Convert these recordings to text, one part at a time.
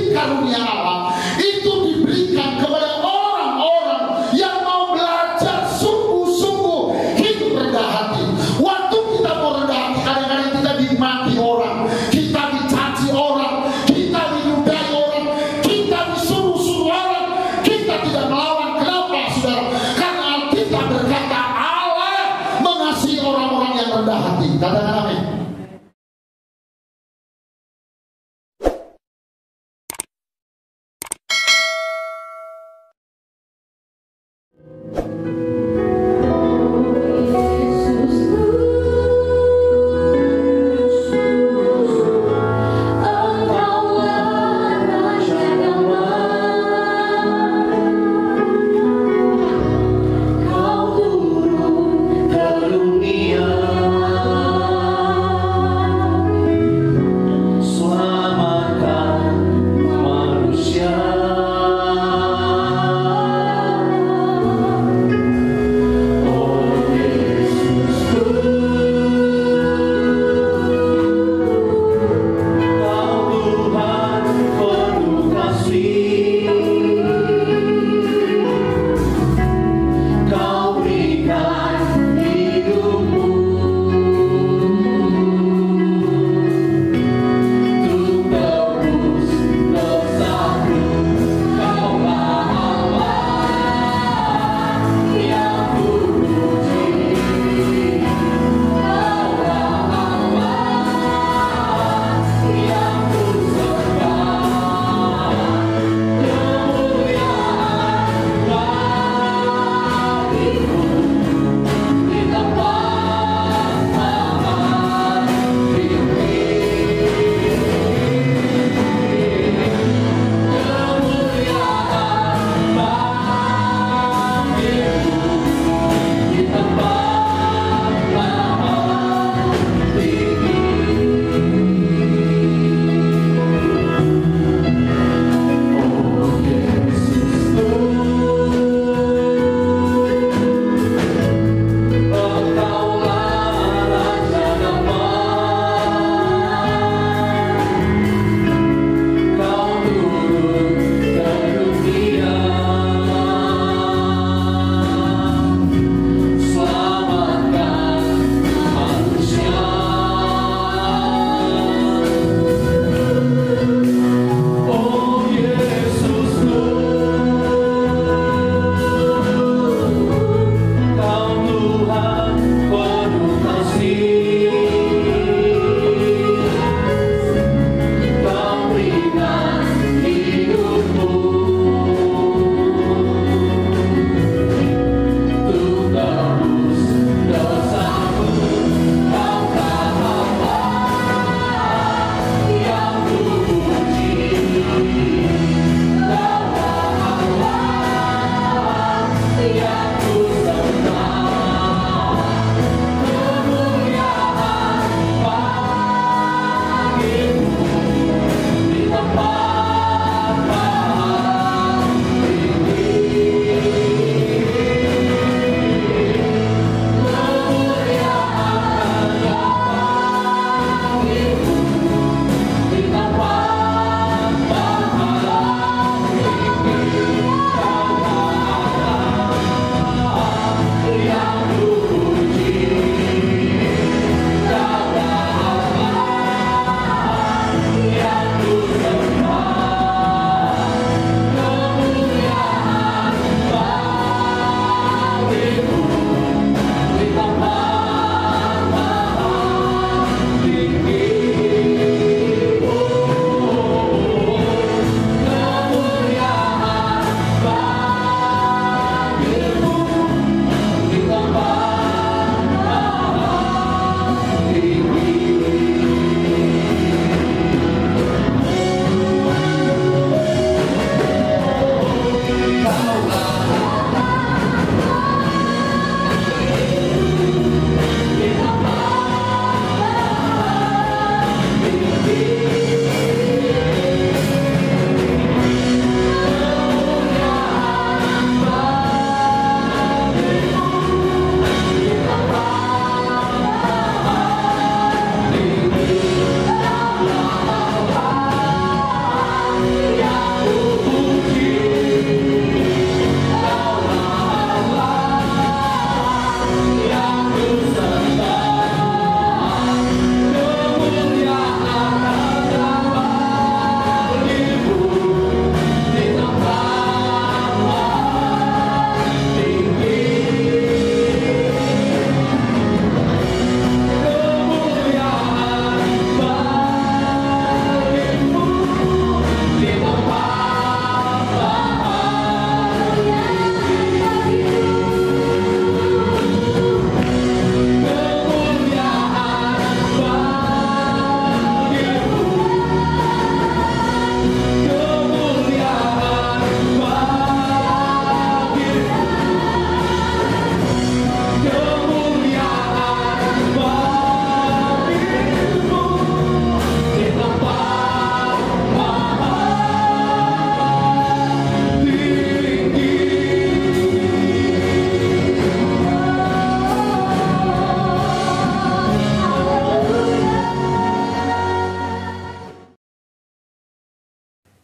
kasih karunia Allah itu diberikan kepada orang-orang yang mau belajar sungguh-sungguh hidup rendah hati. Waktu kita mau rendah hati, kadang-kadang kita dimaki orang, kita dicaci orang, kita dinudai orang, kita disuruh-suruh orang, kita tidak melawan. Kenapa, saudara? Karena Alkitab berkata Allah mengasihi orang-orang yang rendah hati. Katakan amin.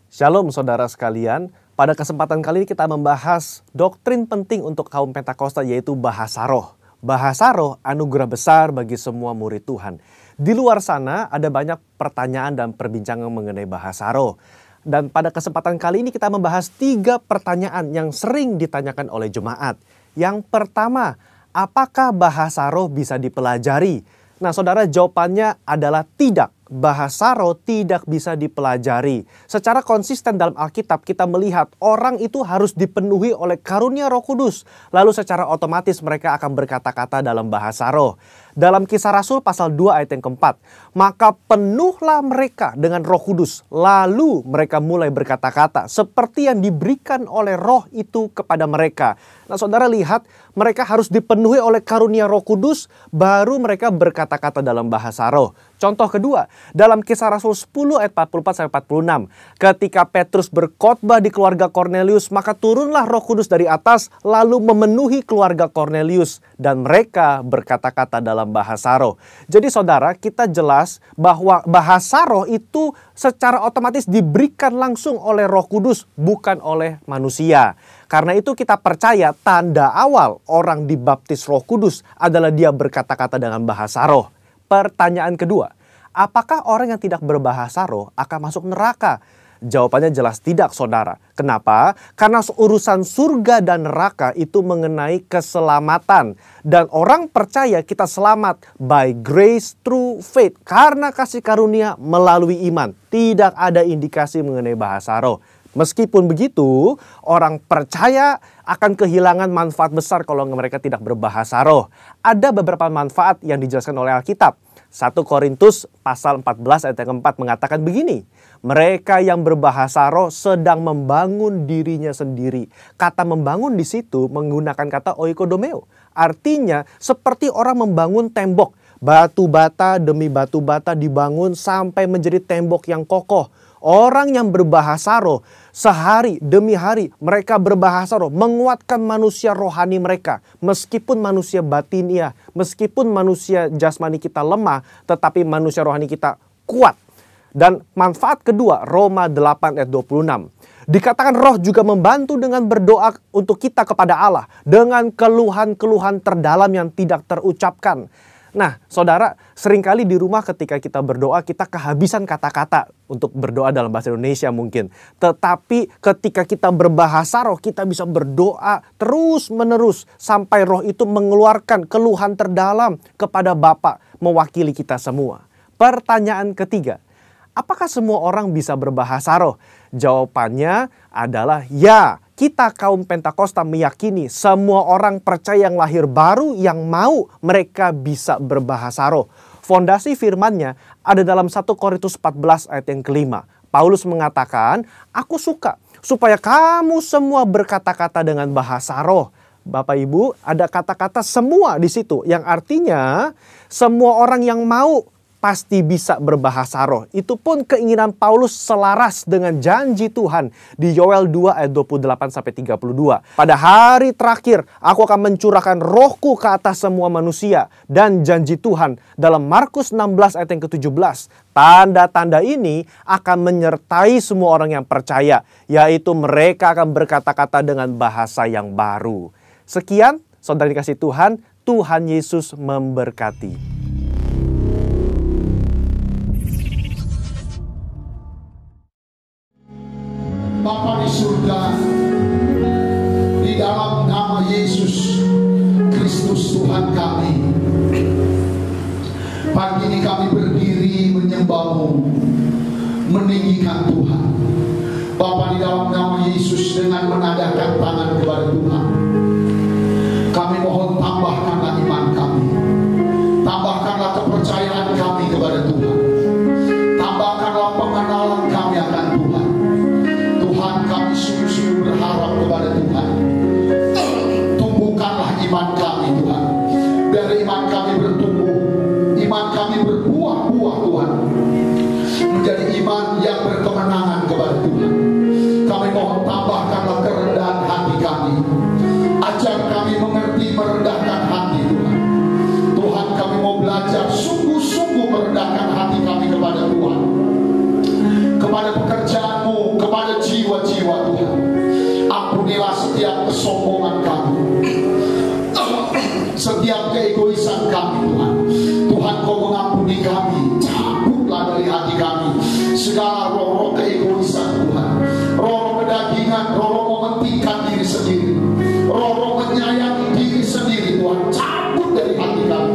Shalom saudara sekalian, pada kesempatan kali ini kita membahas doktrin penting untuk kaum Pentakosta, yaitu bahasa roh. Bahasa roh anugerah besar bagi semua murid Tuhan. Di luar sana ada banyak pertanyaan dan perbincangan mengenai bahasa roh. Dan pada kesempatan kali ini kita membahas 3 pertanyaan yang sering ditanyakan oleh jemaat. Yang pertama, apakah bahasa roh bisa dipelajari? Nah saudara, jawabannya adalah tidak. Bahasa roh tidak bisa dipelajari. Secara konsisten dalam Alkitab kita melihat orang itu harus dipenuhi oleh karunia Roh Kudus. Lalu secara otomatis mereka akan berkata-kata dalam bahasa roh. Dalam Kisah Rasul pasal 2 ayat yang keempat, maka penuhlah mereka dengan Roh Kudus. Lalu mereka mulai berkata-kata seperti yang diberikan oleh roh itu kepada mereka. Nah saudara lihat, mereka harus dipenuhi oleh karunia Roh Kudus, baru mereka berkata-kata dalam bahasa roh. Contoh kedua, dalam Kisah Rasul 10 ayat 44-46. Ketika Petrus berkhotbah di keluarga Kornelius, maka turunlah Roh Kudus dari atas lalu memenuhi keluarga Kornelius. Dan mereka berkata-kata dalam bahasa roh. Jadi saudara, kita jelas bahwa bahasa roh itu secara otomatis diberikan langsung oleh Roh Kudus, bukan oleh manusia. Karena itu kita percaya tanda awal orang dibaptis Roh Kudus adalah dia berkata-kata dengan bahasa roh. Pertanyaan kedua, apakah orang yang tidak berbahasa roh akan masuk neraka? Jawabannya jelas tidak saudara. Kenapa? Karena urusan surga dan neraka itu mengenai keselamatan. Dan orang percaya kita selamat by grace through faith. Karena kasih karunia melalui iman. Tidak ada indikasi mengenai bahasa roh. Meskipun begitu, orang percaya akan kehilangan manfaat besar kalau mereka tidak berbahasa roh. Ada beberapa manfaat yang dijelaskan oleh Alkitab. 1 Korintus pasal 14 ayat yang keempat mengatakan begini. Mereka yang berbahasa roh sedang membangun dirinya sendiri. Kata membangun di situ menggunakan kata oikodomeo. Artinya seperti orang membangun tembok. Batu bata demi batu bata dibangun sampai menjadi tembok yang kokoh. Orang yang berbahasa roh sehari demi hari mereka berbahasa roh menguatkan manusia rohani mereka. Meskipun manusia batinia, meskipun manusia jasmani kita lemah, tetapi manusia rohani kita kuat. Dan manfaat kedua, Roma 8 ayat 26. Dikatakan roh juga membantu dengan berdoa untuk kita kepada Allah dengan keluhan-keluhan terdalam yang tidak terucapkan. Nah, saudara, seringkali di rumah ketika kita berdoa, kita kehabisan kata-kata untuk berdoa dalam bahasa Indonesia mungkin. Tetapi ketika kita berbahasa roh, kita bisa berdoa terus-menerus sampai roh itu mengeluarkan keluhan terdalam kepada Bapa mewakili kita semua. Pertanyaan ketiga, apakah semua orang bisa berbahasa roh? Jawabannya adalah ya. Kita kaum Pentakosta meyakini semua orang percaya yang lahir baru yang mau mereka bisa berbahasa roh. Fondasi firman-Nya ada dalam 1 Korintus 14 ayat yang kelima. Paulus mengatakan, aku suka supaya kamu semua berkata-kata dengan bahasa roh. Bapak Ibu, ada kata-kata semua di situ yang artinya semua orang yang mau pasti bisa berbahasa roh. Itu pun keinginan Paulus selaras dengan janji Tuhan di Yoel 2 ayat 28-32. Pada hari terakhir aku akan mencurahkan rohku ke atas semua manusia. Dan janji Tuhan dalam Markus 16 ayat yang ke-17. Tanda-tanda ini akan menyertai semua orang yang percaya. Yaitu mereka akan berkata-kata dengan bahasa yang baru. Sekian, saudara dikasih Tuhan. Tuhan Yesus memberkati. Bapa di surga, di dalam nama Yesus Kristus Tuhan kami, pagi ini kami berdiri menyembah-Mu, meninggikan Tuhan. Bapa, di dalam nama Yesus, dengan menadahkan tangan kepada Tuhan, kami mohon tambahkanlah iman kami, tambahkanlah kepercayaan kami kepada Tuhan, tambahkanlah pengenalan kami akan Tuhan. Tuhan, kami sungguh-sungguh berharap kepada Tuhan. Tumbuhkanlah iman kami Tuhan. Biar iman kami bertumbuh, iman kami berbuah-buah Tuhan, menjadi iman yang berkemenangan kepada Tuhan. Kami mohon tambahkanlah kerendahan hati kami. Ajar kami mengerti merendahkan hati Tuhan. Tuhan, kami mau belajar sungguh-sungguh merendahkan hati kami kepada Tuhan, kepada pekerjaan-Mu, kepada setiap keegoisan kami Tuhan. Tuhan Kau mengampuni kami, cabutlah dari hati kami segala roh-roh keegoisan Tuhan, roh-roh kedagingan, roh-roh mementingkan diri sendiri, roh-roh menyayangi diri sendiri Tuhan, cabut dari hati kami.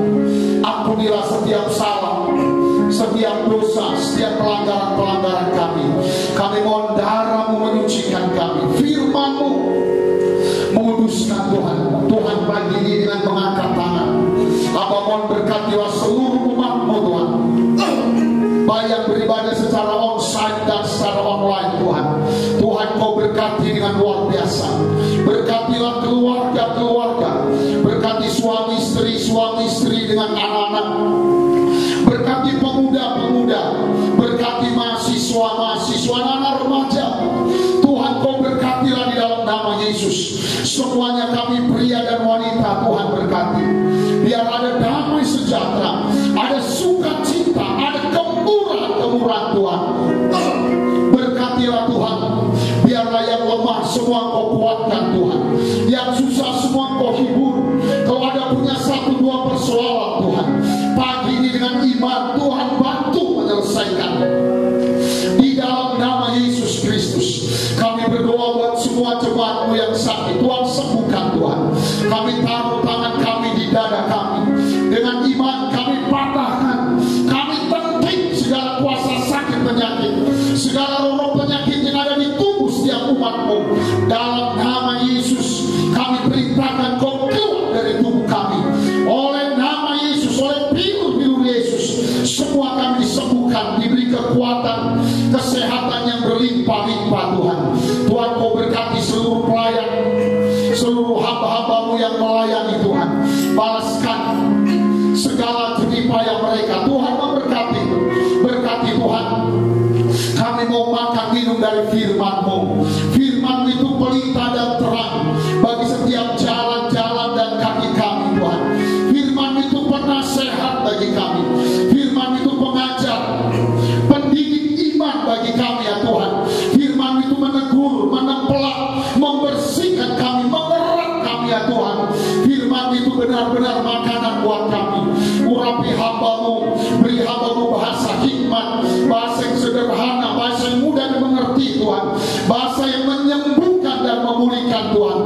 Ampunilah setiap salah, setiap dosa, setiap pelanggaran-pelanggaran kami. Kami mohon darah-Mu menyucikan kami, firman-Mu menguduskan Tuhan. Tuhan pagi ini dengan mengangkat tangan, Hamba mohon berkatilah seluruh umat-Mu Tuhan, baik yang beribadah secara onsite dan secara online Tuhan. Tuhan Kau berkati dengan luar biasa. Berkatilah keluarga-keluarga, berkati suami istri dengan anak-anak, berkati pemuda-pemuda, berkati mahasiswa, anak remaja. Tuhan Kau berkatilah di dalam nama Yesus. Semuanya kami pria dan wanita Tuhan berkati. Biar ada damai sejahtera, ada sukacita, ada kemurahan Tuhan. Berkatilah Tuhan. Biarlah yang lemah semua Kau kuatkan Tuhan, yang susah semua Kau hibur. Kalau ada punya 1-2 persoalan Tuhan, pagi ini dengan iman Tuhan bantu menyelesaikan. Di dalam nama Yesus Kristus kami berdoa buat semua jemaat-Mu yang sakit, Tuhan sembuhkan Tuhan. Kami taruh tangan kami di dada kami, dengan iman kami patahkan, kami tenting segala kuasa sakit penyakit, segala roh penyakit yang ada di tubuh setiap umat-Mu. Dalam nama Yesus kami perintahkan Kau keluar dari tubuh kami. Oleh nama Yesus, oleh biur-biur Yesus, semua kami disembuhkan, diberi kekuatan, kesehatan yang berlimpah-limpah Tuhan. Tuhan Kau berkati seluruh pelayan, seluruh hamba-hamba-Mu yang melayani Tuhan. Balaskan segala jerih payah mereka. Tuhan memberkati, berkati Tuhan. Kami mau makan minum dari firman-Mu. Firman-Mu itu pelita dan terang bagi setiap jalan-jalan dan kaki kami Tuhan. Firman-Mu itu penasehat bagi kami. Firman-Mu itu pengajar, pendidik iman bagi kami ya Tuhan. Firman-Mu itu menegur, menempelak, membersihkan kami, mengerat kami ya Tuhan. Firman-Mu itu benar-benar makanan buat kami. Urapi hamba-Mu, beri hamba-Mu bahasa hikmat, bahasa yang sederhana, bahasa yang mudah dimengerti Tuhan, bahasa yang menyembuhkan dan memulihkan Tuhan.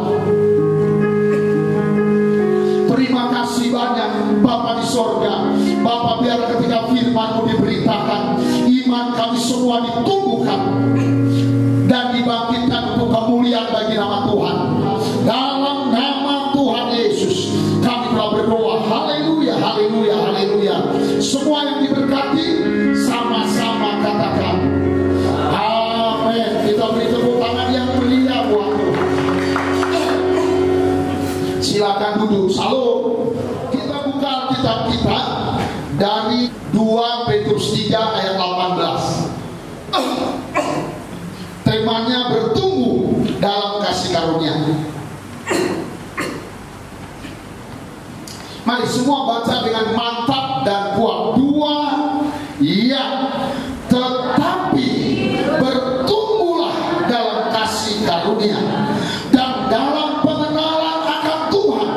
Terima kasih banyak Bapa di sorga. Bapa, biar ketika firman-Mu diberitakan, iman kami semua ditumbuhkan dan dibangkitkan untuk kemuliaan bagi nama Tuhan. Dalam nama Tuhan Yesus kami telah berdoa. Haleluya, haleluya, haleluya. Semua yang diberkati sama-sama katakan amin. Kita beri tepuk tangan yang meriah buat Tuhan. Silakan duduk. Salam. Kita buka Alkitab kita dari 2 Petrus 3 ayat 18. Temanya bertumbuh dalam kasih karunia. Mari semua baca dengan mantap dan kuat. 2, ya, tetapi bertumbuhlah dalam kasih karunia dan dalam pengenalan akan Tuhan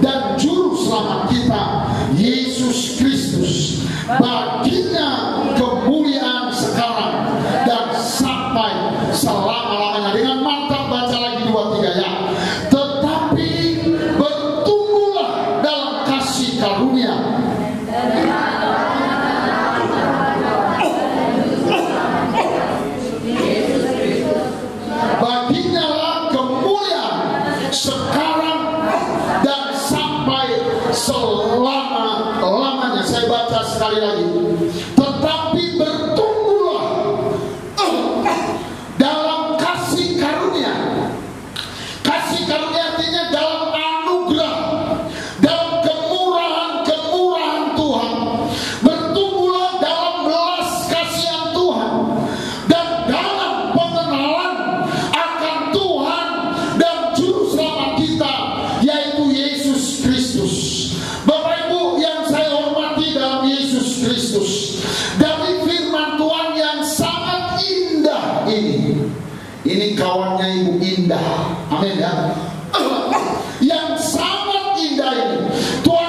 dan Juru Selamat kita, Yesus Kristus. Baginya kemuliaan sekarang dan sampai selama-lamanya. Dengan mantap baca lagi 2, 3 ya. Tetapi bertumbuhlah dalam kasih karunia. Baginya lah kemuliaan sekarang dan sampai selama-lamanya. Saya baca sekali lagi. Tetapi bertumbuhlah dalam kasih karunia. Kasih karunia artinya dalam anugerah, dalam kemurahan-kemurahan Tuhan. Bertumbuhlah dalam belas kasihan Tuhan dan dalam pengenalan akan Tuhan dan Juru Selamat kita, yaitu Yesus Kristus. Bapak Ibu yang saya hormati dalam Yesus Kristus, dari firman Tuhan yang sangat indah ini kawannya Ibu indah, amin ya. Yang sangat indah ini Tuhan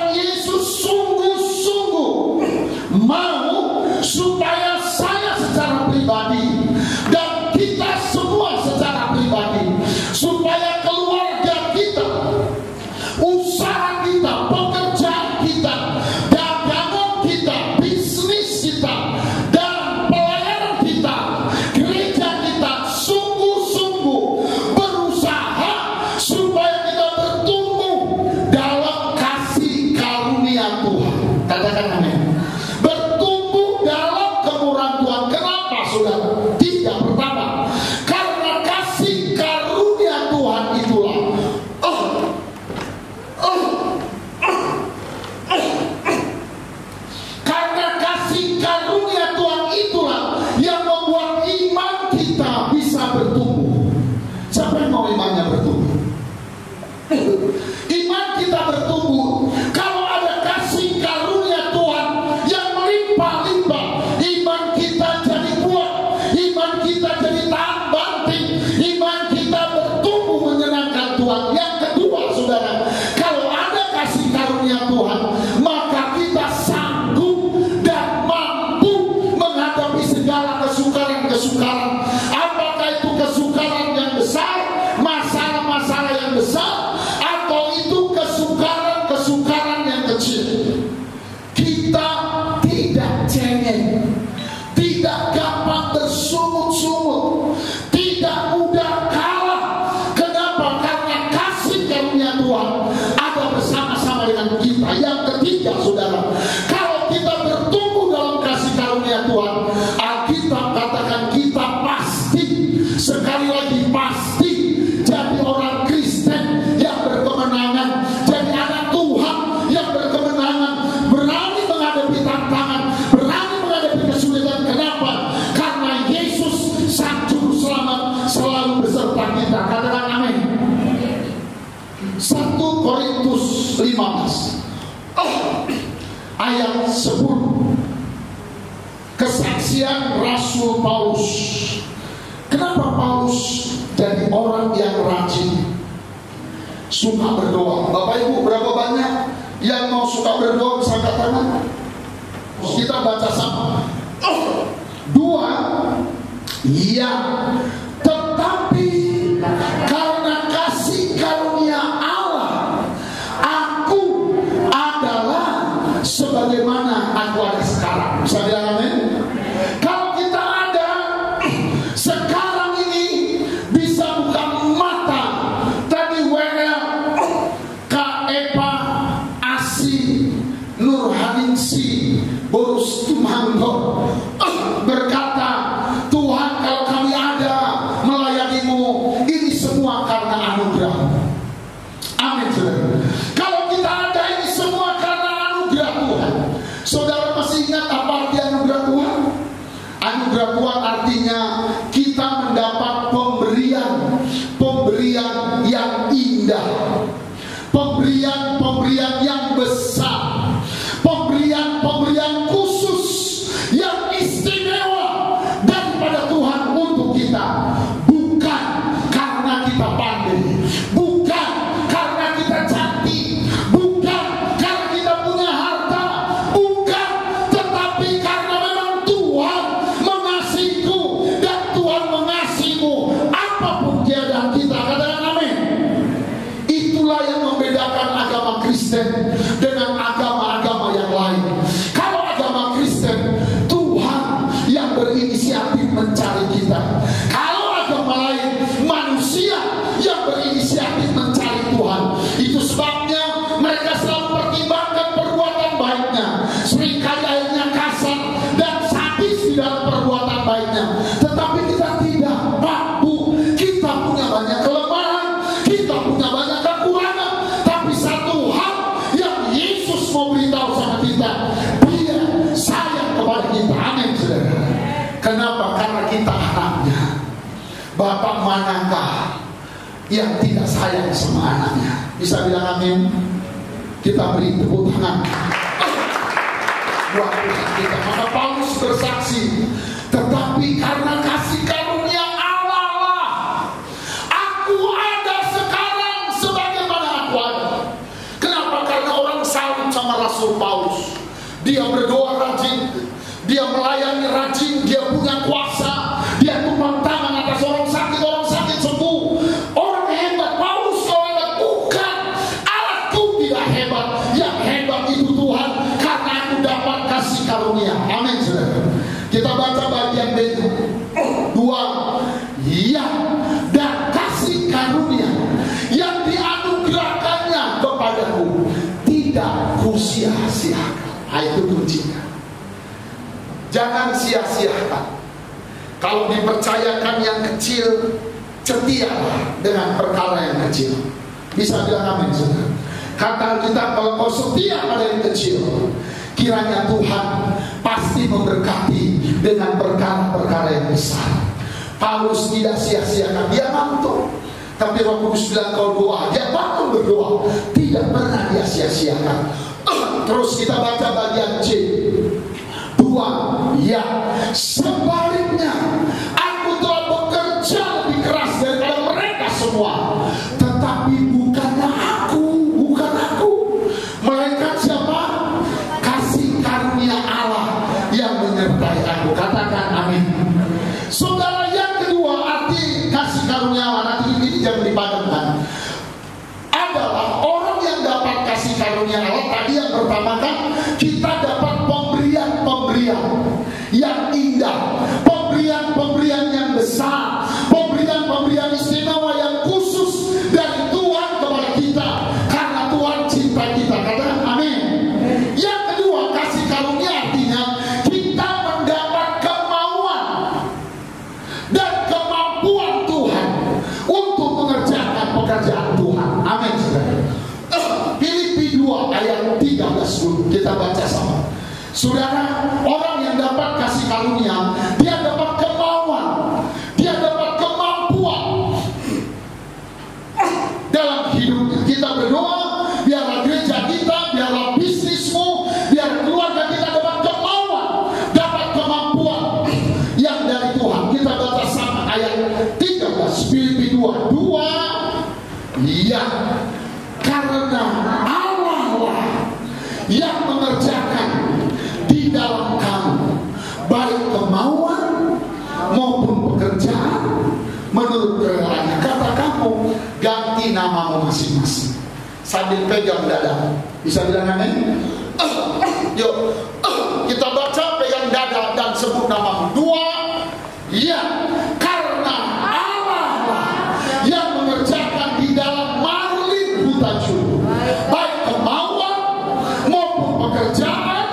sekali lagi pasti jadi orang Kristen yang berkemenangan, jadi anak Tuhan yang berkemenangan, berani menghadapi tantangan, berani menghadapi kesulitan. Kenapa? Karena Yesus Sang Juru Selamat selalu beserta kita. Katakan amin. 1 Korintus 15 ayat 10. Kesaksian Rasul Paulus. Kenapa Paulus jadi orang yang rajin, suka berdoa? Bapak Ibu, berapa banyak yang mau suka berdoa? Bisa angkat tangan. Kita baca sama. 2. Ya, tetapi karena kasih karunia Allah, aku adalah sebagaimana aku ada sekarang. Bisa bilang amin? Kalau kita ada sekarang ini, bisa buka mata. Tadi Kak Epa Asi Nurhaningsi Borus Tumanggo berkata, Tuhan, kalau kami ada melayanimu, ini semua karena anugerah. Amin, saudara. Kalau kita ada, ini semua karena anugerah Tuhan. Saudara masih ingat apa arti anugerah Tuhan? Anugerah Tuhan artinya kita mendapat pemberian yang indah, pemberian yang besar, pemberian khusus yang istimewa daripada Tuhan untuk kita. Bukan karena kita pandai, bukan karena kita cantik, bukan karena kita punya harta, bukan, tetapi karena memang Tuhan mengasihiku dan Tuhan mengasihimu apapun keadaan kita. Katakan amin. Itulah yang membedakan agama Kristen dengan agama-agama yang lain. Kalau agama Kristen, Tuhan yang berinisiatif mencari kita. Kalau agama lain, manusia yang berinisiatif mencari Tuhan. Itu sebabnya mereka selalu pertimbangkan perbuatan baiknya. Seringkali akhirnya kasar dan sadis di dalam perbuatan baiknya. Tetapi kita tidak, Pak, Bu, kita punya banyak kelemahan, kita punya banyak kekurangan. Tapi satu hal yang Yesus mau beritahu sama kita, Dia sayang kepada kita. Amin, saudara. Kenapa? Karena kita anaknya. Bapak manakah yang tidak sayang sama anaknya? Bisa bilang amin? Kita beri tepuk tangan buat Tuhan kita. Maka Paulus bersaksi, tetapi karena kasih karunia Allah lah, aku ada sekarang sebagaimana aku ada. Kenapa? Karena orang salut sama Rasul Paulus. Dia berdoa rajin, dia melayani rajin, dia punya kuasa, dia tumpang tangan atas orang sakit sembuh. Orang hebat. Paulus kalau hebat, bukan alatku tidak hebat, yang hebat itu Tuhan, karena aku dapat kasih karunia. Amin, saudara. Kita baca bagian B 2. Ya, dan kasih karunia yang dianugerahkannya kepadaku tidak kusia-siakan. Itu kuncinya. Jangan sia-siakan. Kalau dipercayakan yang kecil, setialah dengan perkara yang kecil. Bisa bilang amin, saudara. Kata kita, kalau kau setia pada yang kecil, kiranya Tuhan pasti memberkati dengan perkara-perkara yang besar. Paulus tidak sia-siakan, dia mantul. Tapi Roh Kudus bilang, kau doa, dia bantu berdoa, tidak pernah dia sia-siakan. Terus kita baca bagian C 2. Ya, sebaliknya aku telah bekerja lebih keras daripada mereka semua. Tetapi bukannya aku, melainkan siapa? Kasih karunia Allah yang menyertai aku. Katakan amin. Saudara, yang kedua arti kasih karunia Allah, nanti ini jangan dipadamkan, adalah orang yang dapat kasih karunia Allah. Tadi yang pertama kan kita dapat pemberian yang indah, pemberian yang besar, pemberian istimewa yang khusus dari Tuhan kepada kita, karena Tuhan cinta kita. Katakan amin. Yang kedua, kasih karunia artinya kita mendapat kemauan dan kemampuan Tuhan Kita baca sama. Saudara, orang yang dapat kasih karunia, dia dapat kemauan, dia dapat kemampuan dalam hidupnya. Kita berdoa, biarlah gereja kita, biarlah bisnismu, biar keluarga kita dapat kemauan, dapat kemampuan yang dari Tuhan. Kita baca sama ayat 13 Filipi 2:2. Ya, karena Allah lah yang mengerjakan di dalam kamu baik kemauan maupun pekerjaan menurut kerelaannya. Kata kamu, ganti namamu masing-masing sambil pegang dada. Bisa bilang amin? Yuk, kita baca, pegang dada dan sebut namamu. 2. Ya, karena Allah lah yang mengerjakan di dalam marlim buta juru baik kemauan maupun pekerjaan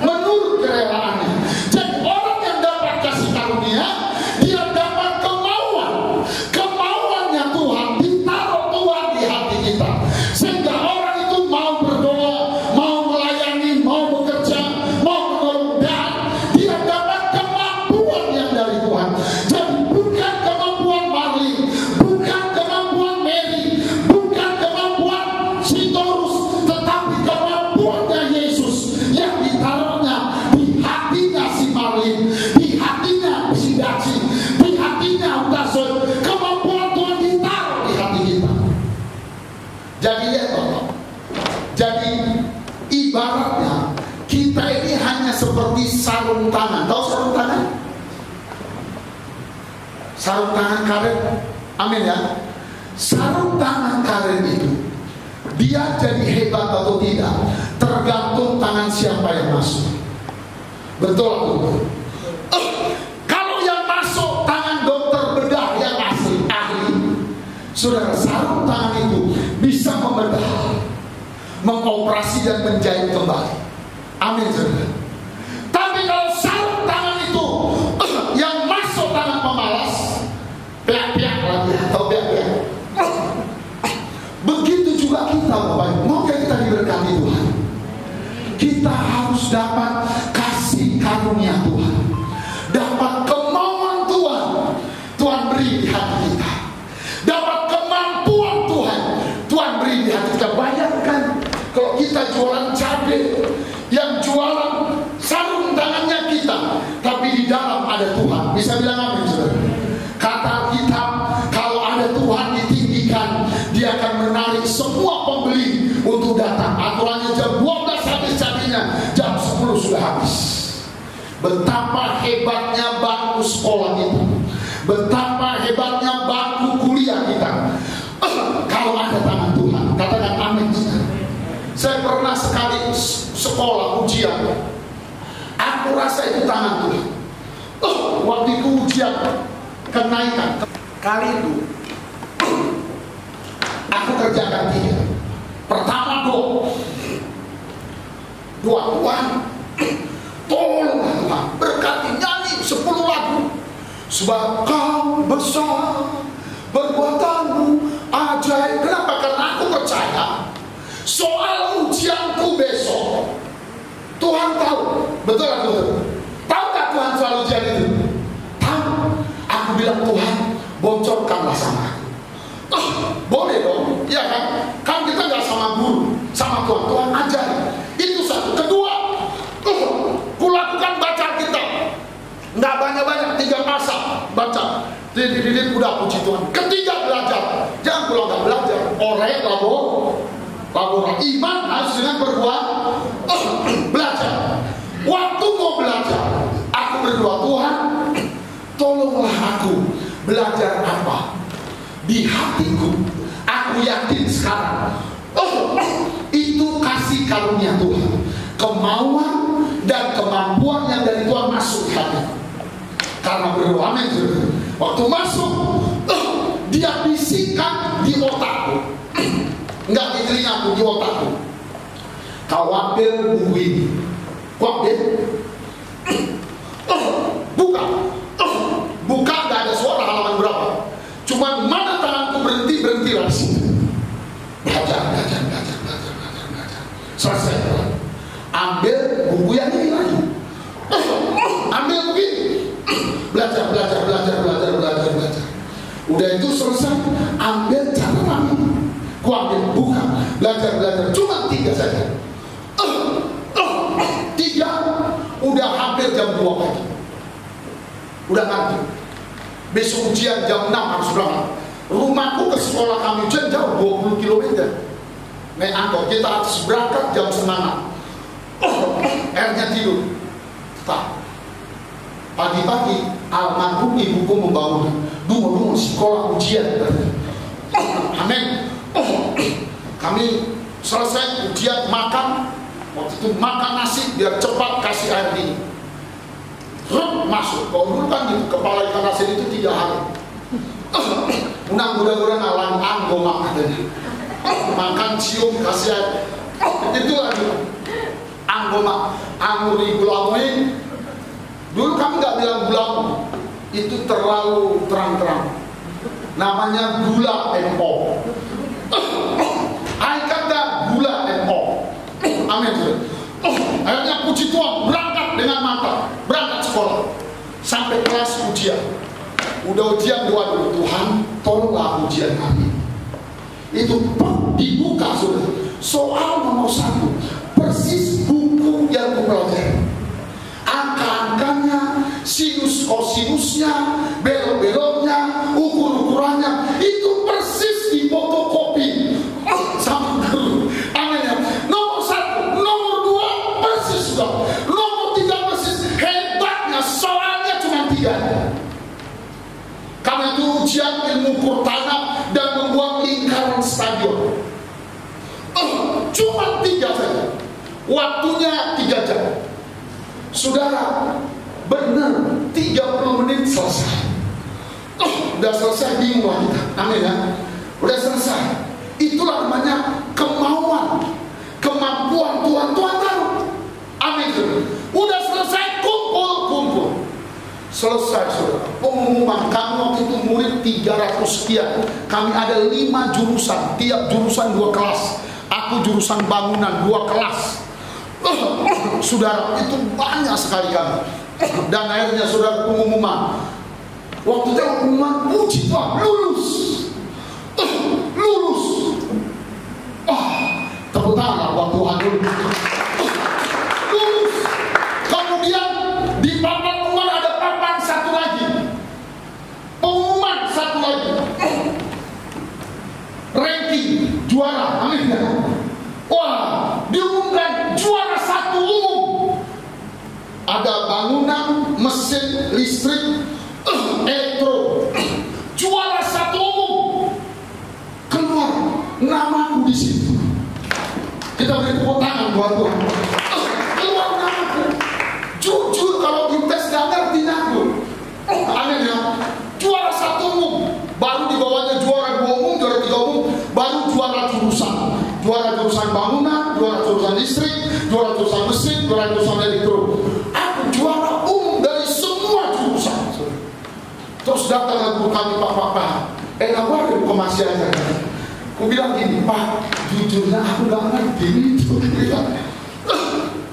menurut kerelaannya. Jadi orang yang dapat kasih karunia, dia dapat kemauan. Kemauannya Tuhan ditaruh Tuhan di hati kita, sehingga orang itu mau berdoa, mau melayani, mau bekerja, mau menolong, dan dia dapat kemampuan yang dari Tuhan. Jadi bukan kemampuan Marley, bukan kemampuan Mary, bukan kemampuan Sitorus, tetapi kemampuannya Yesus yang ditaruhnya di hatinya si Marley, di hatinya si Daci, di hatinya Utason. Kemampuan Tuhan ditaruh di hati kita. Jadi lihat Bapak, jadi ibaratnya kita ini hanya seperti sarung tangan. Tahu sarung tangan? Sarung tangan karet. Amin ya. Sarung tangan karet itu, dia jadi hebat atau tidak tergantung tangan siapa yang masuk. Betul atau betul? Kalau yang masuk tangan dokter bedah yang ahli, saudara, sarung tangan itu bisa membedah, mengoperasi dan menjahit kembali. Amin saudara. Tapi kalau sarung tangan itu yang masuk tangan pemalas, piak-piak lagi atau piak-piak. Begitu juga kita Bapak, mau kita diberkati Tuhan, kita harus dapat kasih karunia Tuhan, dapat kemauan Tuhan. Tuhan beri di hati kita, dapat kemampuan Tuhan, Tuhan beri di hati kita. Bayangkan kalau kita jualan cabai, yang jualan sarung tangannya kita, tapi di dalam ada Tuhan. Bisa bilang amin saudara? Kata kita, kalau ada Tuhan ditinggikan, dia akan menarik semua pembeli untuk datang. Aturannya jam 12 habis cabainya, jam 10 sudah habis. Betapa hebatnya bangku sekolah kita, betapa hebatnya bangku kuliah kita, kalau ada tangan Tuhan. Katakan amin. Saya pernah sekali sekolah ujian, aku rasa itu tangan Tuhan. Waktu itu ujian kenaikan, kali itu aku kerjakan 3. Pertama doa Tuhan, tolonglah Tuhan, berkati, nyanyi 10 lagu. Sebab Kau besar, perbuatanmu ajaib. Kenapa? Karena aku percaya soal ujianku besok Tuhan tahu. Betul atau betul? Tahukah Tuhan soal ujian itu? Tahu. Aku bilang, Tuhan, bocorkanlah sama aku. Boleh dong, ya kan? Kan kita nggak sama guru, sama Tuhan. Tuhan ajar. Itu satu. Kedua, kulakukan baca kita. Nggak banyak-banyak, 3 pasal baca. Didit udah puji Tuhan. Ketiga, belajar. Jangan pulang nggak belajar. Orek labor iman harus dengan berbuat. Belajar. Waktu mau belajar, aku berdoa, Tuhan, tolonglah aku belajar apa di hatiku. Aku yakin sekarang itu kasih karunia Tuhan, kemauan dan kemampuan yang dari Tuhan masuk hati. Karena berdoa, amin. Waktu masuk, dia bisikan di otakku, enggak di telingaku, di otakku. Kau ambil buku ini, kau ambil, buka, nggak ada suara halaman berapa. Cuma mana tanganku berhenti lah di sini. Belajar. Selesai. Udah itu selesai, ambil catatan. Ku ambil buka, belajar. Cuma 3 saja. 3, udah hampir jam 2 pagi. Udah ngantuk. Besok ujian jam 6 harus berangkat. Rumahku ke sekolah kami ujian jauh 20 km. Naik angkot, kita harus berangkat jam 5:30. Akhirnya tidur. Pagi-pagi almarhum ibuku membangun. Dulu sekolah ujian. Amin. Kami selesai ujian, makan. Waktu itu makan nasi biar cepat kasih air dingin. Masuk. Kalau dulu kan gitu, kepala ikan asin itu 3 hari. Mudah-mudahan alang anggoma katanya. Makan cium kasih air. Itu lagi anggoma, anguri gulamuin. Dulu kami nggak bilang gulamu, itu terlalu terang-terang. Namanya gula MO. Air kata gula MO. Amin. Akhirnya puji Tuhan berangkat dengan mantap, berangkat sekolah sampai kelas ujian. Udah ujian, doa dulu, Tuhan tolonglah ujian kami. Itu dibuka sudah. Soal nomor 1 persis buku yang kupelajari. Angka-angkanya, sinus kosinusnya, belok-beloknya, ukur-ukurannya itu persis di fotokopi sama guru. Amin ya. Nomor 1, nomor 2 persis sudah. Nomor 3 persis. Hebatnya soalnya cuma 3. Karena itu ujian ilmu ukur tanah dan membuat lingkaran stadion. Cuma 3 saja. Waktunya 3 jam. Saudara, benar 30 menit selesai. Udah selesai, bingung lah kita. Amin ya. Udah selesai. Itulah namanya kemauan, kemampuan Tuhan tahu. Amin. Udah selesai, kumpul. Selesai saudara. Pengumuman kami waktu itu murid 300 sekian. Kami ada 5 jurusan, tiap jurusan 2 kelas. Aku jurusan bangunan 2 kelas. Saudara, itu banyak sekali kami. Dan akhirnya saudara pengumuman. Waktu itu pengumuman, puji Tuhan, lulus. Tepuk tangan buat Tuhan dulu. Lulus. Kemudian di papan pengumuman ada papan 1 lagi. Pengumuman 1 lagi. Ranking juara, amin ya. Wah, diumumkan juara 1 umum. Ada bangunan, mesin listrik, elektro. Juara 1 umum. Keluar namaku di situ. Kita beri tepuk tangan buat Tuhan. Keluar namaku. Jujur kalau dites gak ngerti aku. Amin ya. Juara 1 umum. Baru di bawahnya juara 2 umum, juara 3 umum, baru juara jurusan. Juara jurusan bangunan, juara jurusan listrik, juara jurusan mesin, juara jurusan elektro. Aku juara umum dari semua jurusan. Terus datang guru kami, Pak. Enak banget masih aja. Aku bilang gini, Pak, jujurnya aku gak ngerti itu.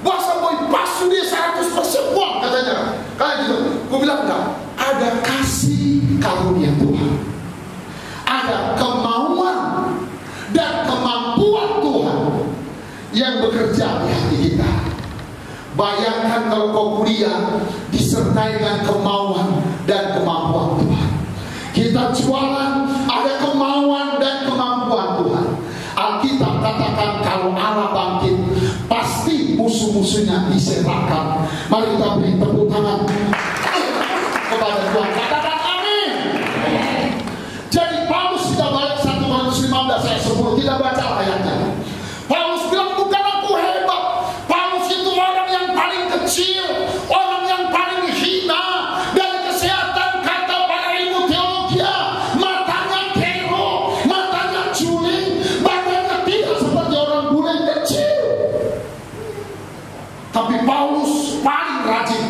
Bahasa boy pasu dia 100% buang katanya. Kayak gitu. Aku bilang enggak. Ada kasih karunia Tuhan. Ada kemauan dan kemampuan Tuhan yang bekerja di hati kita. Bayangkan kalau kau kuliah disertai dengan kemauan dan kemampuan Tuhan. Kita jualan, ada kemauan dan kemampuan Tuhan. Alkitab katakan kalau Allah bangkit, pasti musuh-musuhnya diserahkan. Mari kita beri tepuk tangan kepada Tuhan. Katakan amin. Jadi Paulus, kita balik 1 Korintus 15 ayat 10. Kita baca ayatnya. Paulus bilang, bukan aku hebat. Paulus itu orang yang paling kecil, orang yang paling hina dari kesehatan kata para ilmu teologi. Matanya kero, matanya juling, badannya tidak seperti orang bule kecil. Tapi Paulus paling rajin.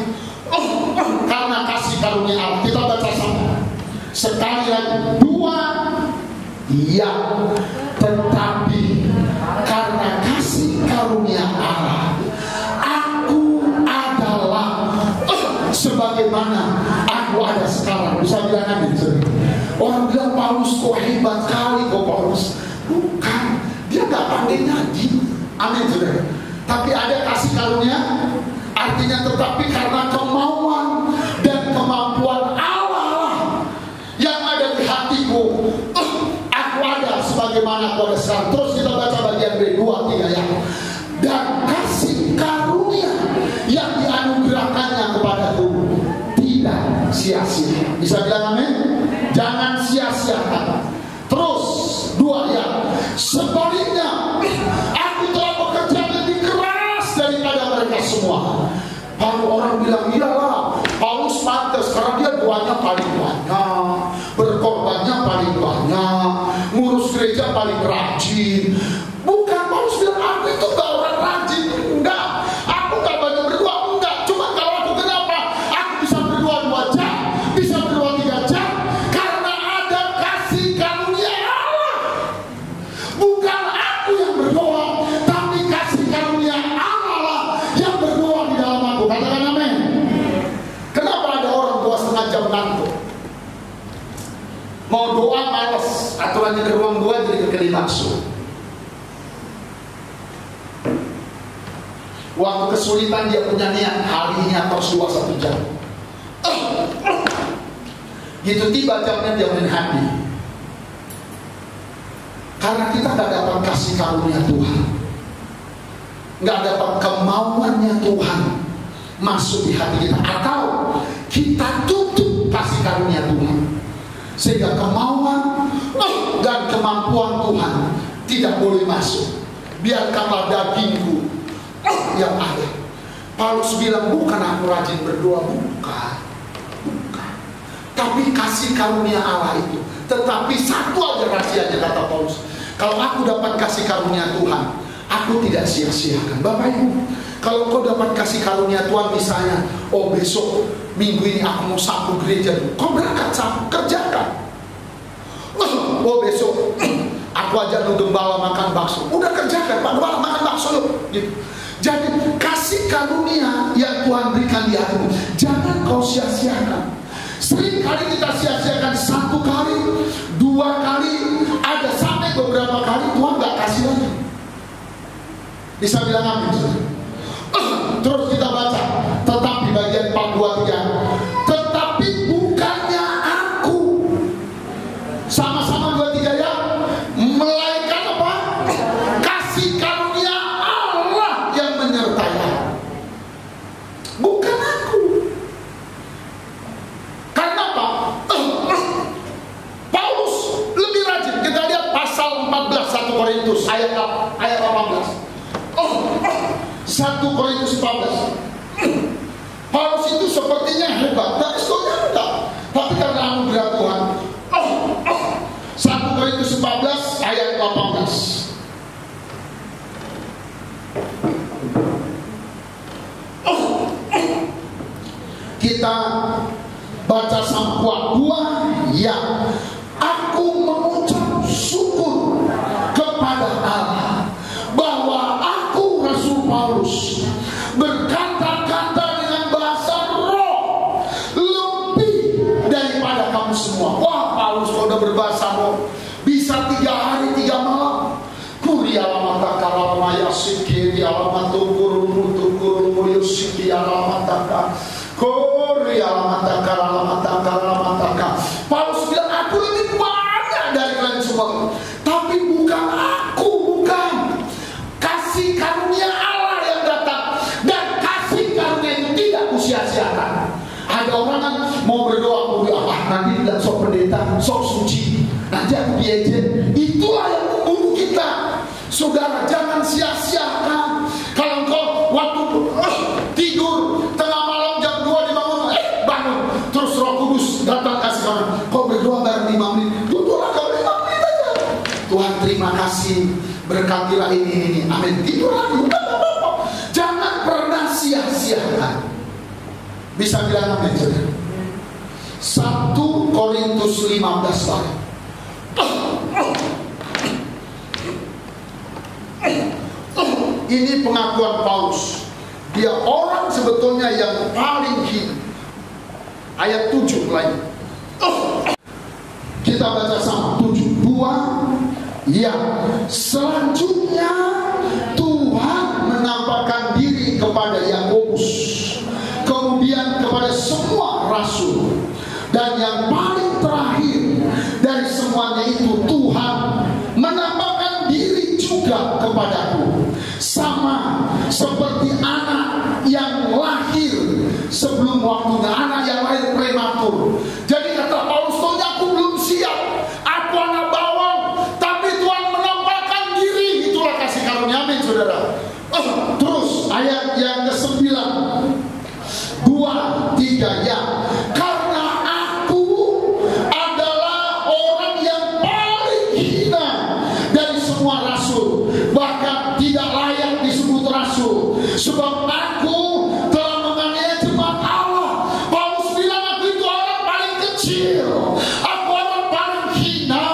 Karena kasih karunia Allah. Kita baca sama. Sekali lagi, 2, ya, tetapi karena kasih karunia Allah, aku adalah sebagaimana aku ada sekarang. Bisa bilang amin. Orang orang bilang, Paulus kok hebat kali kok Paulus. Bukan, dia gak pandai nyanyi. Amin saudara. Tapi ada kasih karunia. Artinya tetapi karena kemauan dan kemampuan Allah yang ada di hatiku, aku ada sebagaimana aku ada sekarang. Terus kita baca bagian B 2-3 ya. Dan kasih karunia yang dianugerahkannya kepadaku tidak sia-sia. Bisa bilang amin? Jangan sia-siakan. Terus 2 ya. Sebaliknya aku telah bekerja lebih keras daripada mereka semua. Kalau orang bilang, iyalah Paulus pantas karena dia doanya paling banyak, berkorbannya paling banyak, ngurus gereja paling rajin. Bukan, Paulus bilang aku itu gak orang rajin. Enggak, aku gak banyak berdoa. Enggak, cuma kalau aku kenapa aku bisa berdoa 2 jam, bisa berdoa 3 jam, karena ada kasih karunia Allah. Bukan aku yang berdoa, tapi kasih karunia Allah yang berdoa di dalam aku. Katakan amin. Kenapa ada orang doa setengah jam ngantuk? Mau doa malas, aturannya ke ruang doa jadi ke klimaks. Waktu kesulitan dia punya niat, hari ini harus doa 1 jam. Gitu tiba jamnya dia main hati. Karena kita gak dapat kasih karunia Tuhan, gak dapat kemauannya Tuhan masuk di hati kita, atau kita tutup kasih karunia Tuhan, sehingga kemauan dan kemampuan Tuhan tidak boleh masuk. Biarkanlah dagingku yang ada. Paulus bilang, bukan aku rajin berdoa, bukan, tapi kasih karunia Allah itu. Tetapi satu aja rahasianya, kata Paulus, kalau aku dapat kasih karunia Tuhan, aku tidak sia-siakan. Bapak Ibu, kalau kau dapat kasih karunia Tuhan, misalnya, oh besok minggu ini aku mau sapu gereja, kau berangkat sapu, kerjakan. Oh besok aku ajak lu gembala makan bakso, udah kerjakan, Pak Gembala makan bakso yuk, gitu. Jadi kasih karunia yang Tuhan berikan di hatimu, jangan kau sia-siakan. Sering kali kita sia-siakan 1 kali, 2 kali, ada sampai beberapa kali Tuhan gak kasih lagi. Bisa bilang amin? Terus kita baca, tetapi bagian 4-2-3, tetapi bukannya aku, sama-sama 2-3 ya, melainkan apa? Kasih karunia Allah yang menyertai aku. Bukan aku. Karena apa? Paulus lebih rajin. Kita lihat pasal 14 1 Korintus ayat 18. 1 Korintus 14. Paulus itu sepertinya hebat, tapi sebetulnya enggak. Tapi karena anugerah Tuhan. 1 Korintus 14 ayat 18. Kita baca sama 2 ya. Aku mengucap syukur kepada Allah bahwa aku Rasul Paulus berkata-kata dengan bahasa roh lebih daripada kamu semua. Wah, Paulus udah berbahasa roh bisa 3 hari 3 malam. Kuri alamat kalama yasikiri alamat tukur yusiki alamat kuri alamat kalama. Paulus bilang aku lebih banyak dari kalian semua, tapi bukan aku, bukan. Kasih karunia Allah yang datang, dan kasih karunia itu tidak kusia-siakan. Ada orang kan mau berdoa, nanti tidak sok pendeta, sok suci, nanti aku diejek. Itulah yang membunuh kita. Saudara, jangan sia-siakan. Kalau engkau waktu tidur tengah malam jam 2 dibangun, bangun, terus Roh Kudus datang kasih karunia. Kau berdoa bareng 5 menit, duduklah kau 5 menit aja. Tuhan terima kasih, berkatilah ini, amin. Tidur lagi, jangan pernah sia-siakan. Bisa bilang amin, saudara. 1 Korintus 15 lagi. Ini pengakuan Paulus. Dia orang sebetulnya yang paling hina. Ayat 7 lagi. Kita Kita baca sama 7:2. Ya, selanjutnya Tuhan menampakkan diri kepada Yakobus, kemudian kepada semua rasul, dan yang paling terakhir dari semuanya itu Tuhan menampakkan diri juga kepadaku, sama seperti anak yang lahir sebelum waktunya, anak yang lahir prematur. Jadi kata Paulus, aku belum siap, aku anak bawang, tapi Tuhan menampakkan diri. Itulah kasih karunia, amin saudara. Terus ayat yang ke-9, 2-3, ya, karena aku adalah orang yang paling hina dari semua rasul, bahkan tidak layak disebut rasul, sebab aku telah menganiaya jemaat Allah. Paulus bilang aku itu orang paling kecil, aku orang paling hina.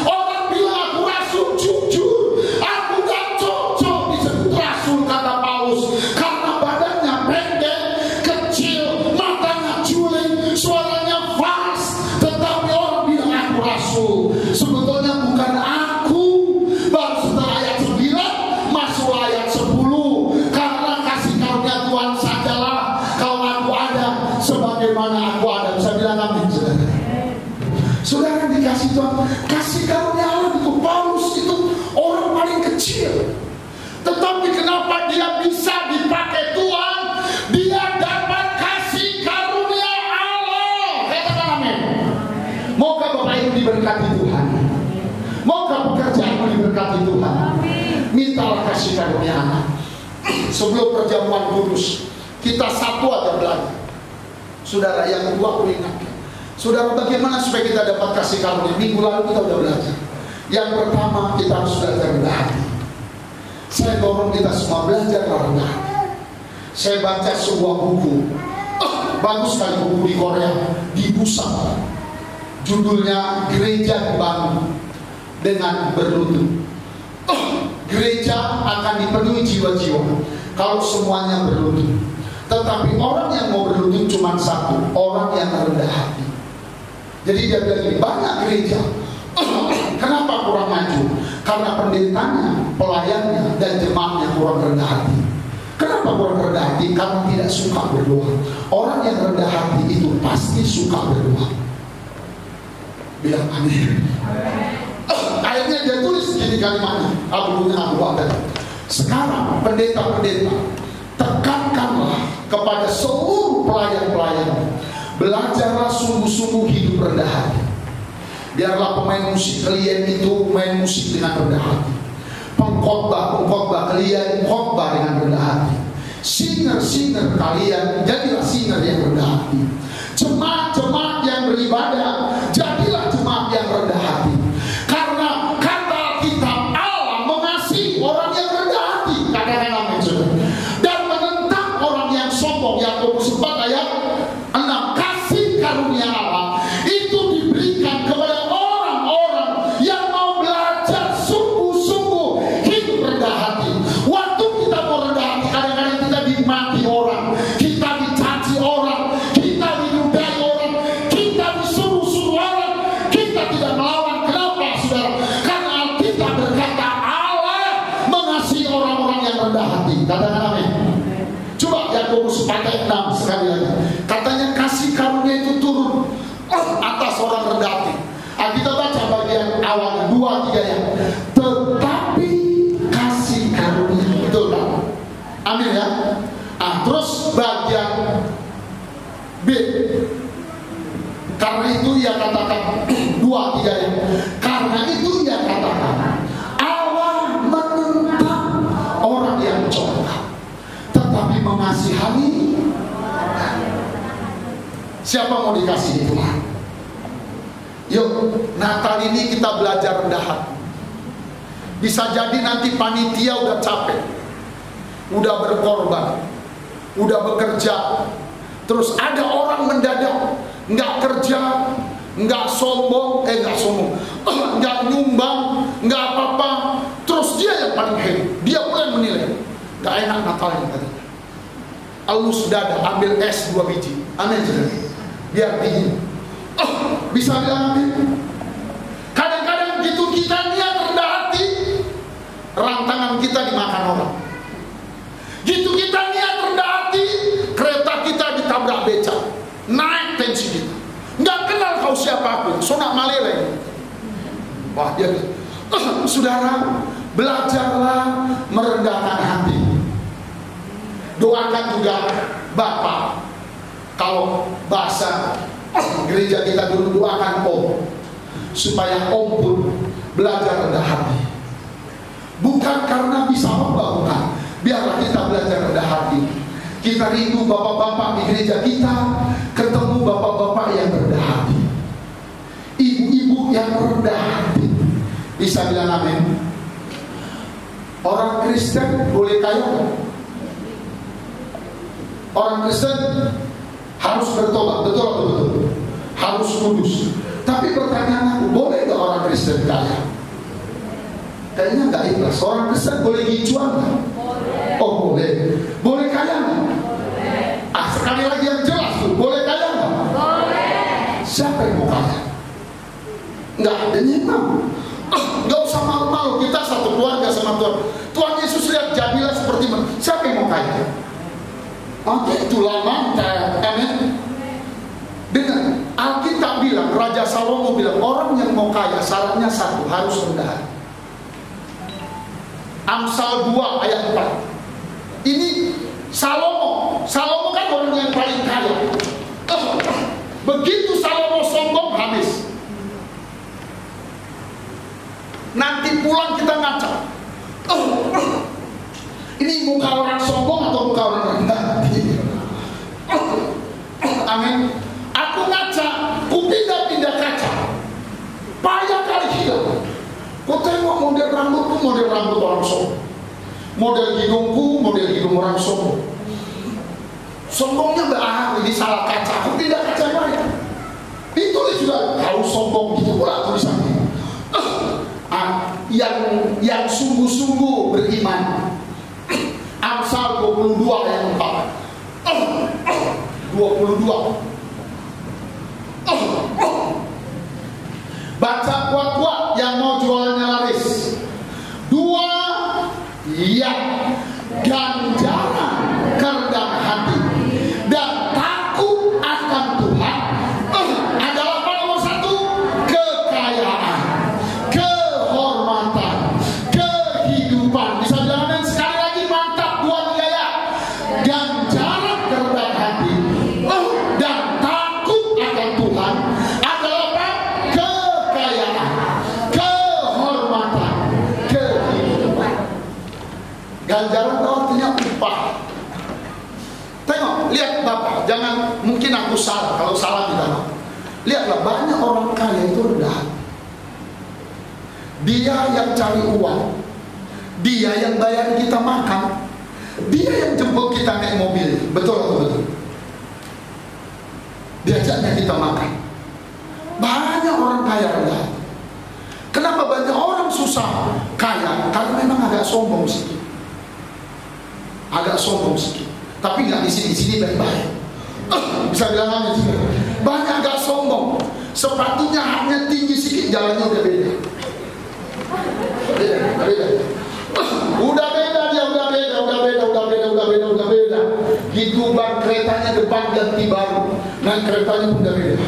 Orang bilang aku rasul jujur, aku gak cocok disebut rasul, kata Paulus, karena badannya pendek, kecil, matanya juling, suaranya fals. Tetapi orang bilang aku rasul. Sebetulnya bukan aku. Baru setelah ayat 9 masuk ayat 10, karena kasih karunia Tuhan sajalah kalau aku ada sebagaimana aku ada. Bisa bilang amin saudara. Saudara dikasih Tuhan, kasih karunia Allah itu. Paulus itu orang paling kecil, tetapi kenapa dia bisa dipakai Tuhan? Dia dapat kasih karunia Allah. Katakan amin. Moga Bapak Ibu diberkati Tuhan, moga pekerjaanmu diberkati Tuhan. Mintalah kasih karunia Allah. Sebelum perjamuan kudus, kita satu aja belajar. Saudara, yang kedua aku ingatkan, saudara, bagaimana supaya kita dapat kasih karunia? Minggu lalu kita sudah belajar. Yang pertama, kita harus belajar rendah hati. Saya dorong kita semua belajar rendah hati. Saya baca sebuah buku, bagus sekali buku di Korea, di Busan. Judulnya Gereja Dibangun dengan Berlutut. Gereja akan dipenuhi jiwa-jiwa kalau semuanya berlutut. Tetapi orang yang mau berlutut cuma satu, orang yang rendah hati. Jadi dia bilang, banyak gereja kenapa kurang maju? Karena pendetanya, pelayannya, dan jemaatnya kurang rendah hati. Kenapa kurang rendah hati? Karena tidak suka berdoa. Orang yang rendah hati itu pasti suka berdoa. Bilang amin. Akhirnya dia tulis gini kalimatnya, bukunya aku baca. Sekarang pendeta-pendeta, tekankanlah kepada seluruh pelayan-pelayan, belajarlah sungguh-sungguh hidup rendah hati. Biarlah pemain musik kalian itu main musik dengan rendah hati. Pengkhotbah kalian khotbah dengan rendah hati. Singer kalian jadilah singer yang rendah hati. Jemaat yang beribadah jadilah jemaat yang rendah hati. Karena kata kitab Allah mengasihi orang yang rendah hati, katakan amin saudara, dan menentang orang yang sombong. Yakobus 4 ayat 6. Kasih karunia Allah itu diberikan kepada orang-orang yang mau belajar sungguh-sungguh hidup rendah hati. Waktu kita mau rendah hati, kadang-kadang kita dimaki orang, kita dicaci orang, kita dinudai orang, kita disuruh-suruh orang, kita tidak melawan. Kenapa saudara? Karena Alkitab berkata Allah mengasihi orang-orang yang rendah hati. Katakan amin. Coba Yakobus 4 ayat 6 sekali lagi. Katanya kasih karunia itu turun atas orang rendah hati. Kita baca bagian awal 2-3 ya. Tetapi kasih karunia, betul kan? Amin ya. Terus bagian B. Karena itu ia katakan 2-3 ya. Karena itu ia katakan Allah menentang orang yang congkak, tetapi mengasihani. Siapa mau dikasihi Tuhan? Yuk, Natal ini kita belajar rendah hati. Bisa jadi nanti panitia udah capek, udah berkorban, udah bekerja, terus ada orang mendadak nggak kerja, nggak sombong, nggak nyumbang, nggak apa-apa, terus dia yang paling hebat, dia mulai menilai, nggak enak Natalnya katanya. Alus dada, ambil es 2 biji, aneh saudara, biar dingin. Bisa bilang amin? tangan kita dimakan orang. Gitu kita niat rendah hati, kereta kita ditabrak beca, naik tensi kita. Nggak kenal kau siapa pun, sonak malele. Wah dia, saudara, belajarlah merendahkan hati. Doakan juga Bapak. Kalau bahasa gereja kita dulu, doakan Om, supaya Om pun belajar rendah hati. Bukan karena bisa lomba, bukan. Biarlah kita belajar rendah hati. Kita rindu bapak-bapak di gereja kita ketemu bapak-bapak yang rendah hati, ibu-ibu yang rendah hati. Bisa bilang amin? Orang Kristen boleh kaya? Orang Kristen harus bertobat, betul atau betul? Harus kudus. Tapi pertanyaan aku, boleh gak orang Kristen kaya? Kayaknya gak ikhlas. Orang Kristen boleh gicuan gak? Oh boleh. Boleh kaya gak? Sekali lagi yang jelas tuh, boleh kaya gak? Boleh. Siapa yang mau kaya? Gak ada nyimam. Gak usah malu-malu, kita satu keluarga sama Tuhan. Tuhan Yesus lihat Jamila seperti mana. Siapa yang mau kaya? Oke, itulah mantap. Amin. Dengan Alkitab bilang, Raja Salomo bilang, orang yang mau kaya syaratnya satu, harus rendah. Amsal 2 ayat 4. Ini Salomo kan orang yang paling kaya. Begitu Salomo sombong, habis. Nanti pulang kita ngaca. Ini muka orang sombong atau muka orang rendah? Amin. Aku ngaca, ku pindah-pindah kaca, payah kali hilang. Kau tengok model rambutku, model rambut orang sombong, model hidungku, model hidung orang sombong. Sombongnya ini salah kaca, aku pindah kaca yang lain. Ditulis juga, kau sombong, gitu pula tulisannya. Yang sungguh-sungguh beriman. Amsal 22 ayat 4. 22. Baca kuat-kuat yang mau jualannya laris. 2. Yang ganjaran kerendahan hati dan takut akan Tuhan adalah apa? Nomor 1, kekayaan, kehormatan, kehidupan. Bisa bilang sekali lagi, mantap, 2 gaya. Ganjaran kerendahan hati dan takut akan Tuhan adalah apa? Kekayaan, kehormatan, kehidupan. Ganjaran itu artinya upah. Tengok, lihat Bapak, jangan, mungkin aku salah, kalau salah tidak. Lihatlah, banyak orang kaya itu rendah. Dia yang cari uang, dia yang bayar kita makan, dia yang jemput kita naik mobil, betul atau betul? Diajaknya kita makan. Banyak orang kaya rendah. Kenapa banyak orang susah kaya? Karena memang agak sombong sedikit. Agak sombong sedikit. Tapi nggak di sini baik-baik. Bisa bilang aja juga. Banyak agak sombong. Sepatunya hanya tinggi sedikit, jalannya udah beda. Beda. Udah beda dia, udah beda. Gitu ban keretanya depan ganti baru. Nah keretanya udah beda.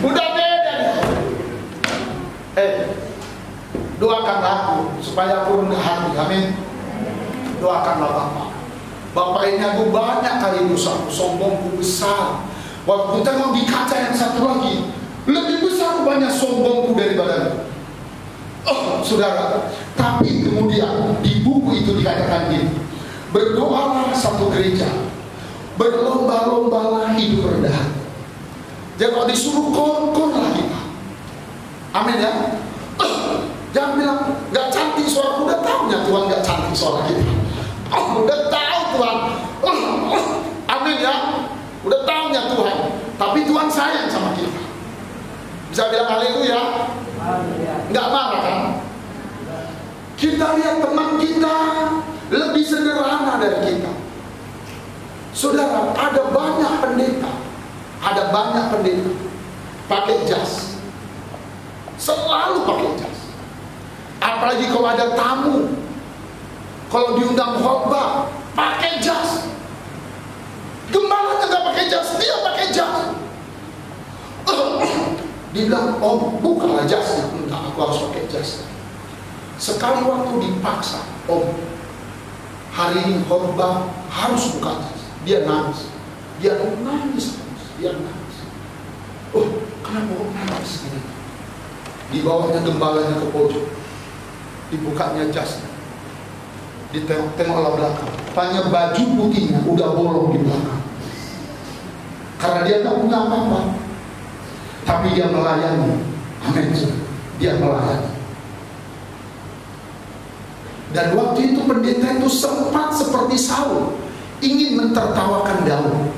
Udah beda. Doakanlah aku supaya aku rendah hati. Amin. Doakanlah Bapak. Bapak ini aku banyak kali dosa, sombongku besar. Waktu tengok di kaca yang satu lagi, lebih besar banyak sombongku daripada saudara. Tapi kemudian di buku itu dikatakan gini, berdoalah satu gereja, berlomba-lombalah hidup rendah. Jadi kalau disuruh kon-konlah kita. Amin ya. Jangan bilang gak cantik suara, udah tahunya Tuhan gak cantik suara kita. Udah tahu Tuhan. Amin ya. Udah tahunya Tuhan. Tapi Tuhan sayang sama kita. Bisa bilang haleluya. Gak marah kan? Kita lihat teman kita lebih sederhana dari kita. Saudara, ada banyak pendeta. Ada banyak pendeta pakai jas. Selalu pakai jas. Apalagi kalau ada tamu, kalau diundang khotbah, pakai jas. Gembalanya nggak pakai jas, dia pakai jas. Dia bilang, "Om, bukalah jasnya." "Enggak, aku harus pakai jas." Sekali waktu dipaksa, "Om, hari ini khotbah harus buka jas." Dia nangis. Dia nangis. "Oh, kenapa kok nangis ini?" Dibawanya gembalanya ke pojok, dibukanya jasnya, ditengok-tengoklah belakang. Tanya baju putihnya udah bolong di belakang. Karena dia tak punya apa-apa, tapi dia melayani. Amin. Dia melayani. Dan waktu itu pendeta itu sempat seperti Saul, ingin mentertawakan Daud.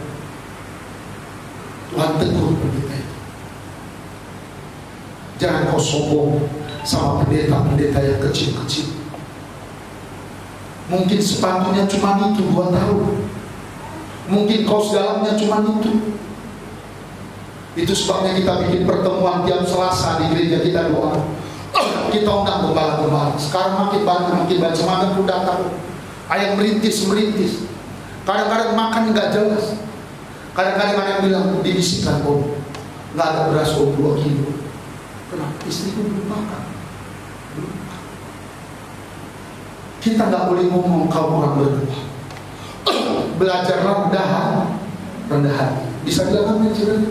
Tuhan tegur pendeta itu, "Jangan kau sombong sama pendeta-pendeta yang kecil-kecil. Mungkin sepatunya cuma itu 2 tahun. Mungkin kaos dalamnya cuma itu." Itu sebabnya kita bikin pertemuan tiap Selasa di gereja kita, doa. Kita undang gembala-gembala. Sekarang makin banyak semakin pun datang. Ayam merintis. Kadang-kadang makan nggak jelas. Kadang-kadang ada yang bilang, dibisikkan, "Om, nggak ada beras 2 kilo. Kenapa? Istriku belum makan." Kita nggak boleh ngomong kalau orang berdoa. Belajarlah rendah hati. Bisa bilang amin, saudara?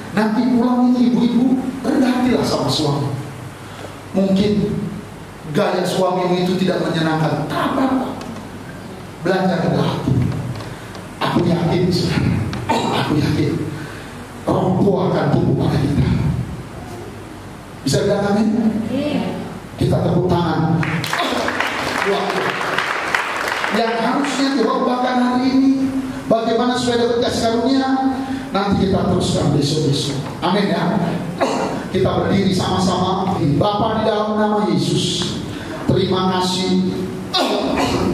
Nanti pulang ini ibu-ibu, rendah hatilah sama suami. Mungkin gaya suamimu itu tidak menyenangkan, tak apa-apa. Belajar rendah hati. Aku yakin, Roh akan tumbuh pada kita. Bisa bilang amin? Kita tepuk tangan. Yang harusnya dirobahkan hari ini, bagaimana supaya dapat kasih karunia, nanti kita teruskan besok-besok. Amin ya. Kita berdiri sama-sama. Bapa, di dalam nama Yesus, terima kasih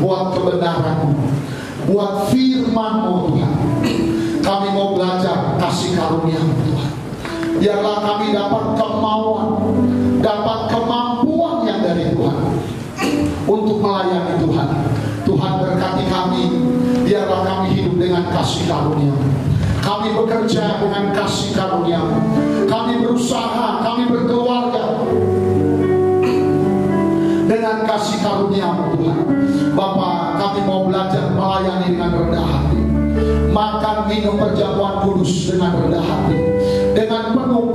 buat kebenaran-Mu, buat firman-Mu Tuhan. Kami mau belajar kasih karunia-Mu Tuhan. Biarlah kami dapat kemauan, dapat kemampuan yang dari Tuhan untuk melayani Tuhan. Tuhan berkati kami, biarlah kami hidup dengan kasih karunia-Mu. Kami bekerja dengan kasih karunia-Mu. Kami berusaha, kami berkeluarga dengan kasih karunia-Mu Tuhan. Bapa, kami mau belajar melayani dengan rendah hati, makan minum perjamuan kudus dengan rendah hati, dengan penuh